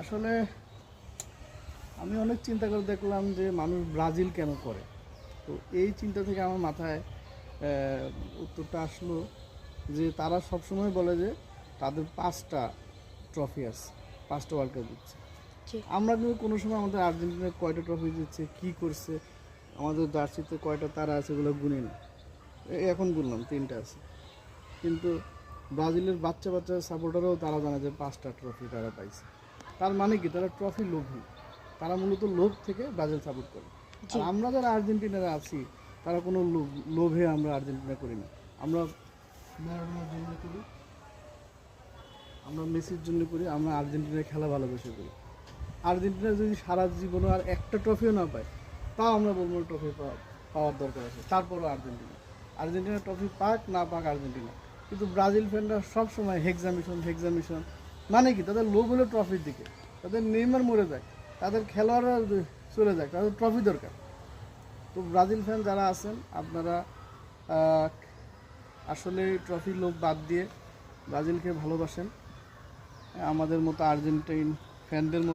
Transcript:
আসলে আমি অনেক চিন্তা করে দেখলাম যে মানুষ ব্রাজিল কেন করে। তো এই চিন্তা থেকে আমার মাথায় উত্তরটা আসলো যে তারা সবসময় বলে যে তাদের 5টা ট্রফি আছে, 5টা ওয়ার্ল্ড কাপ দিচ্ছে। জি। আমরা কিন্তু কোনো সময় আমাদের আর্জেন্টিনা কয়টা ট্রফি দিচ্ছে, কী করছে, আমাদের জার্সিতে কয়টা তারা আছে এগুলো গুনি না। এখন বললাম 3টা আছে, কিন্তু ব্রাজিলের বাচ্চা বাচ্চা সাপোর্টারও তারা জানে যে 5টা ট্রফি তারা পাইছে। তার মানে কি, তারা ট্রফি লোভী। তারা মূলত লোভ থেকে ব্রাজিল সাপোর্ট করে। আর জি। আমরা যারা আর্জেন্টিনারা আছি তারা কোনো লোভে আমরা আর্জেন্টিনা করি না। আমরা ম্যারাডোনার জন্য করি, আমরা মেসির জন্য করি, আমরা আর্জেন্টিনার খেলা ভালোবেসে করি। আর্জেন্টিনা যদি সারা জীবনে আর একটা ট্রফিও না পায়, তাও আমরা বলবো ট্রফি পাওয়ার দরকার আছে। তারপরও আর্জেন্টিনা ট্রফি পাক না পাক আর্জেন্টিনা। কিন্তু ব্রাজিল ফ্যানরা সবসময় হেক্সামিশন মানে কি, তাদের লোভ হলো ট্রফির দিকে। তাদের নেইমার মরে যায়, তাদের খেলোয়াড়রা চলে যায়, তাদের ট্রফি দরকার। তো ব্রাজিল ফ্যান যারা আছেন আপনারা আহ, আসলে ট্রফি লোভ বাদ দিয়ে ব্রাজিলকে ভালোবাসেন, আমাদের মতো আর্জেন্টাইন ফ্যানদের